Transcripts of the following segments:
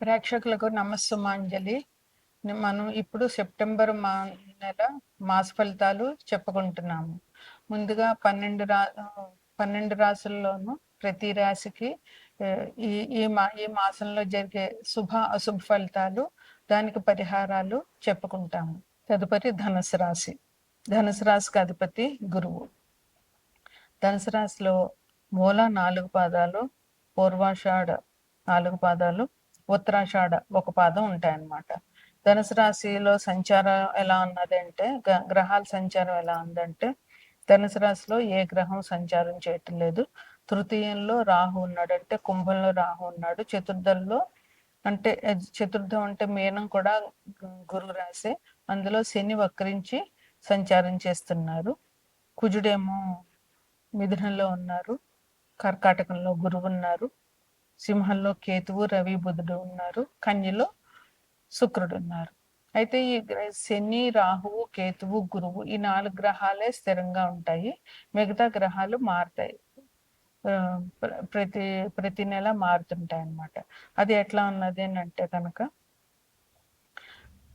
ప్రేక్షకులకు నమస్సుమాంజలి. మనం ఇప్పుడు సెప్టెంబర్ నెల మాస ఫలితాలు చెప్పుకుంటున్నాము. ముందుగా 12 రాసుల్లోనూ ప్రతి రాశికి ఈ ఈ మాసంలో జరిగే అశుభ ఫలితాలు, దానికి పరిహారాలు చెప్పుకుంటాము. తదుపరి ధనుసు రాశి. ధనుసు రాశికి అధిపతి గురువు. ధనుసు రాశిలో మూల 4 పాదాలు, పూర్వాషాఢ 4 పాదాలు, ఉత్తరాషాఢ 1 పాదం ఉంటాయన్నమాట. ధనుసు రాశిలో సంచారం ఎలా ఉన్నదంటే, గ్రహాల సంచారం ఎలా ఉందంటే, ధనుసు రాశిలో ఏ గ్రహం సంచారం చేయటం లేదు. తృతీయంలో రాహు ఉన్నాడు, అంటే కుంభంలో రాహు ఉన్నాడు. చతుర్థం అంటే మీనం కూడా గురు రాశి. అందులో శని వక్రించి సంచారం చేస్తున్నారు. కుజుడేమో మిథునంలో ఉన్నారు, కర్కాటకంలో గురువు ఉన్నారు, సింహంలో కేతువు, రవి, బుధుడు ఉన్నారు, కన్యలో శుక్రుడు ఉన్నారు. అయితే ఈ శని, రాహువు, కేతువు, గురువు ఈ 4 గ్రహాలే స్థిరంగా ఉంటాయి. మిగతా గ్రహాలు మారుతాయి, ప్రతి నెల మారుతుంటాయి అన్నమాట. అది ఎట్లా ఉన్నది అని అంటే కనుక,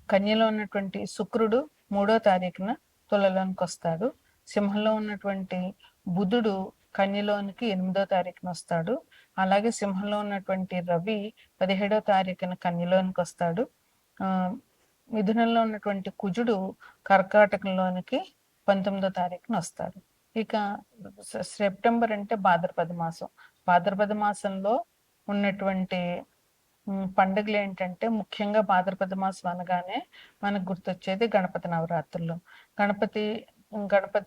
కన్యలో ఉన్నటువంటి శుక్రుడు 3వ తారీఖున తులలోనికి వస్తాడు. సింహంలో ఉన్నటువంటి బుధుడు కన్యలోనికి 8వ తారీఖున వస్తాడు. అలాగే సింహంలో ఉన్నటువంటి రవి 17వ తారీఖున కన్యలోనికి వస్తాడు. మిథునంలో ఉన్నటువంటి కుజుడు కర్కాటకంలోనికి 19వ తారీఖున వస్తాడు. ఇక సెప్టెంబర్ అంటే భాద్రపద మాసం. భాద్రపద మాసంలో ఉన్నటువంటి పండుగలు ఏంటంటే, ముఖ్యంగా భాద్రపద మాసం అనగానే మనకు గుర్తొచ్చేది గణపతి నవరాత్రులు. గణపతి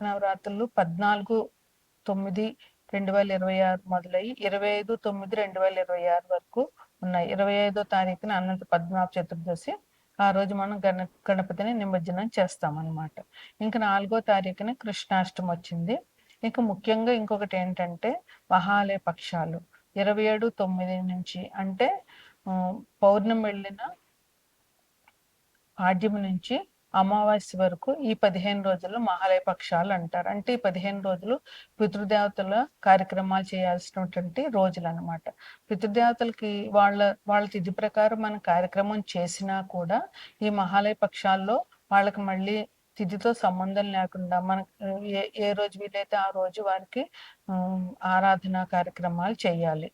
నవరాత్రులు 14/9/2026 మొదలయ్యి 25/9/2026 వరకు ఉన్నాయి. 25వ తారీఖున అనంత పద్మనాభ చతుర్దశి. ఆ రోజు మనం గణపతిని నిమజ్జనం చేస్తామన్నమాట. ఇంకా 4వ తారీఖున కృష్ణాష్టమి వచ్చింది. ఇంకా ముఖ్యంగా ఇంకొకటి ఏంటంటే మహాలయ పక్షాలు. 27/9 నుంచి, అంటే పౌర్ణమి వెళ్ళిన పాడ్యమి నుంచి అమావాస్య వరకు ఈ 15 రోజులు మహాలయ పక్షాలు అంటారు. అంటే ఈ 15 రోజులు పితృదేవతల కార్యక్రమాలు చేయాల్సినటువంటి రోజులు అనమాట. పితృదేవతలకి వాళ్ళ తిథి ప్రకారం మన కార్యక్రమం చేసినా కూడా ఈ మహాలయ పక్షాల్లో వాళ్ళకి మళ్ళీ తిథితో సంబంధం లేకుండా మనకు ఏ రోజు వీలైతే ఆ రోజు వారికి ఆరాధన కార్యక్రమాలు చేయాలి.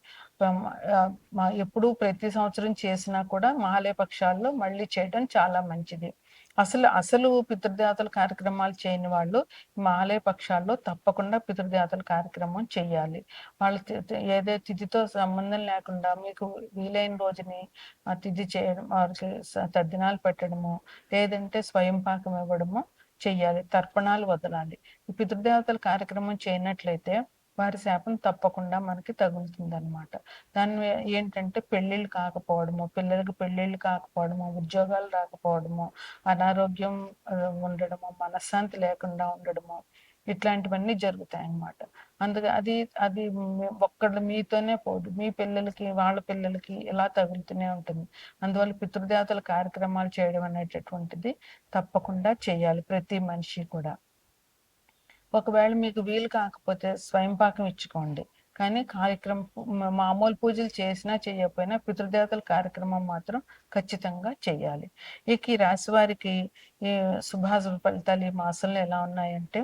ఎప్పుడు ప్రతి సంవత్సరం చేసినా కూడా మహాలయ పక్షాల్లో మళ్ళీ చేయడం చాలా మంచిది. అసలు పితృదేవతల కార్యక్రమాలు చేయని వాళ్ళు మహాలయ పక్షాల్లో తప్పకుండా పితృదేవతల కార్యక్రమం చేయాలి. వాళ్ళు ఏదే తిథితో సంబంధం లేకుండా మీకు వీలైన రోజుని ఆ తిథి చేయడం, వారికి తద్దినాలు పెట్టడము, లేదంటే స్వయం పాకం ఇవ్వడము చెయ్యాలి. తర్పణాలు వదలాలి. ఈ పితృదేవతల కార్యక్రమం చేయనట్లయితే వారి శాపం తప్పకుండా మనకి తగులుతుందన్నమాట. దాని ఏంటంటే పెళ్ళిళ్ళు కాకపోవడము, పిల్లలకి పెళ్ళిళ్ళు కాకపోవడము, ఉద్యోగాలు రాకపోవడము, అనారోగ్యం ఉండడము, మనశ్శాంతి లేకుండా ఉండడము, ఇట్లాంటివన్నీ జరుగుతాయి అన్నమాట. అందుకే అది ఒక్కళ్ళు మీతోనే పోదు, మీ పిల్లలకి, వాళ్ళ పిల్లలకి ఇలా తగులుతూనే ఉంటుంది. అందువల్ల పితృదేవతల కార్యక్రమాలు చేయడం అనేటటువంటిది తప్పకుండా చేయాలి ప్రతి మనిషి కూడా. ఒకవేళ మీకు వీలు కాకపోతే స్వయం పాకం ఇచ్చుకోండి. కానీ మామూలు పూజలు చేసినా చేయకపోయినా పితృదేవతల కార్యక్రమం మాత్రం ఖచ్చితంగా చేయాలి. ఇక ఈ రాశి వారికి ఈ శుభాశుభ ఫలితాలు ఈ మాసంలో ఎలా ఉన్నాయంటే,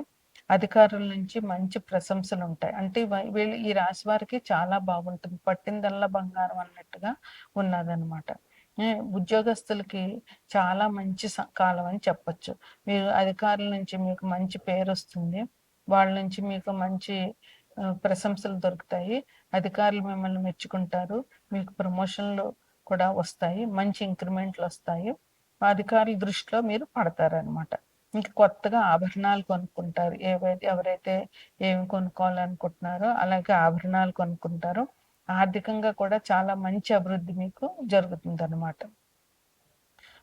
అధికారుల నుంచి మంచి ప్రశంసలు ఉంటాయి. అంటే వీళ్ళు ఈ రాశి వారికి చాలా బాగుంటుంది, పట్టిందల్లా బంగారం అన్నట్టుగా ఉన్నదన్నమాట. ఉద్యోగస్తులకి చాలా మంచి కాలం అని చెప్పొచ్చు. మీరు అధికారుల నుంచి మీకు మంచి పేరు వస్తుంది. వాళ్ళ నుంచి మీకు మంచి ప్రశంసలు దొరుకుతాయి. అధికారులు మిమ్మల్ని మెచ్చుకుంటారు. మీకు ప్రమోషన్లు కూడా వస్తాయి, మంచి ఇంక్రిమెంట్లు వస్తాయి. అధికారుల దృష్టిలో మీరు పడతారనమాట. ఇంకా కొత్తగా ఆభరణాలు కొనుక్కుంటారు. ఎవరైతే ఏమి కొనుక్కోవాలనుకుంటున్నారో అలాగే ఆభరణాలు కొనుక్కుంటారు. ఆర్థికంగా కూడా చాలా మంచి అభివృద్ధి మీకు జరుగుతుంది అనమాట.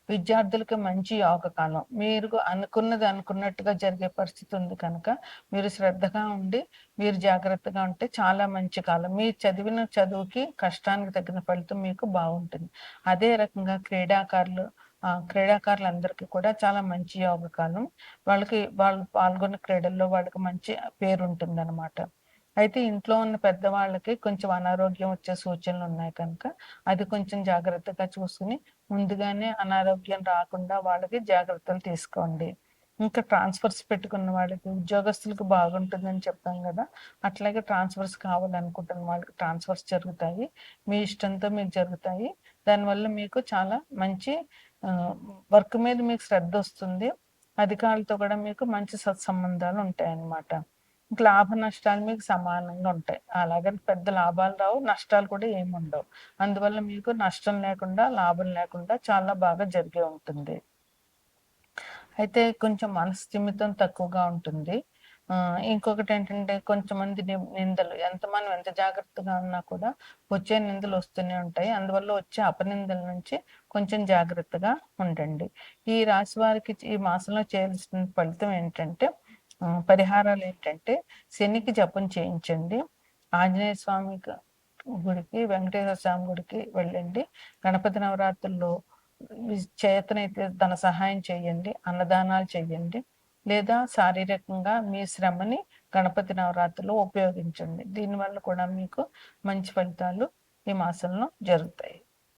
విద్యార్థులకి మంచి యోగ కాలం. మీరు అనుకున్నది అనుకున్నట్టుగా జరిగే పరిస్థితి ఉంది కనుక మీరు శ్రద్ధగా ఉండి మీరు జాగ్రత్తగా ఉంటే చాలా మంచి కాలం. మీరు చదివిన చదువుకి కష్టానికి తగిన ఫలితం మీకు బాగుంటుంది. అదే రకంగా క్రీడాకారులందరికీ కూడా చాలా మంచి యోగ కాలం. వాళ్ళు పాల్గొన్న క్రీడల్లో వాళ్ళకి మంచి పేరు ఉంటుంది అనమాట. అయితే ఇంట్లో ఉన్న పెద్దవాళ్ళకి కొంచెం అనారోగ్యం వచ్చే సూచనలు ఉన్నాయి కనుక, అది కొంచెం జాగ్రత్తగా చూసుకొని, ముందుగానే అనారోగ్యం రాకుండా వాళ్ళకి జాగ్రత్తలు తీసుకోండి. ఇంకా ట్రాన్స్‌ఫర్స్ పెట్టుకున్న వాళ్ళకి, ఉద్యోగస్తులకు బాగుంటుందని చెప్పాం గదా! అట్లాగే ట్రాన్స్‌ఫర్స్ కావాలనుకుంటున్న వాళ్ళకి ట్రాన్స్‌ఫర్స్ జరుగుతాయి. మీ ఇష్టంతో మీకు జరుగుతాయి. దానివల్ల మీకు చాలా మంచి ఆహ్, వర్క్ మీద మీకు శ్రద్ధొస్తుంది. అధికారులతో కూడా మీకు మంచి సత్సంబంధాలు ఉంటాయన్నమాట. ఇంక లాభ నష్టాలు మీకు సమానంగా ఉంటాయి. అలాగని పెద్ద లాభాలు రావు, నష్టాలు కూడా ఏముండవు. అందువల్ల మీకు నష్టం లేకుండా, లాభం లేకుండా చాలా బాగా జరిగే ఉంటుంది. అయితే కొంచెం మనస్థిమితం తక్కువగా ఉంటుంది. ఇంకొకటేంటంటే కొంచెమంది నిందలు మనం ఎంత జాగ్రత్తగా ఉన్నా కూడా వచ్చే నిందలు వస్తూనే ఉంటాయి. అందువల్ల వచ్చే అపనిందల నుంచి కొంచెం జాగ్రత్తగా ఉండండి. ఈ రాశి వారికి ఈ మాసంలో చేయాల్సిన ఫలితం ఏంటంటే పరిహారాలేంటంటే శనికి జపం చేయించండి. ఆంజనేయ స్వామి గుడికి, వెంకటేశ్వర స్వామి గుడికి వెళ్ళండి. గణపతి నవరాత్రుల్లో చేతనైతే ధన సహాయం చేయండి. అన్నదానాలు చేయండి. లేదా శారీరకంగా మీ శ్రమని గణపతి నవరాత్రిలో ఉపయోగించండి. దీనివల్ల కూడా మీకు మంచి ఫలితాలు ఈ మాసంలో జరుగుతాయి.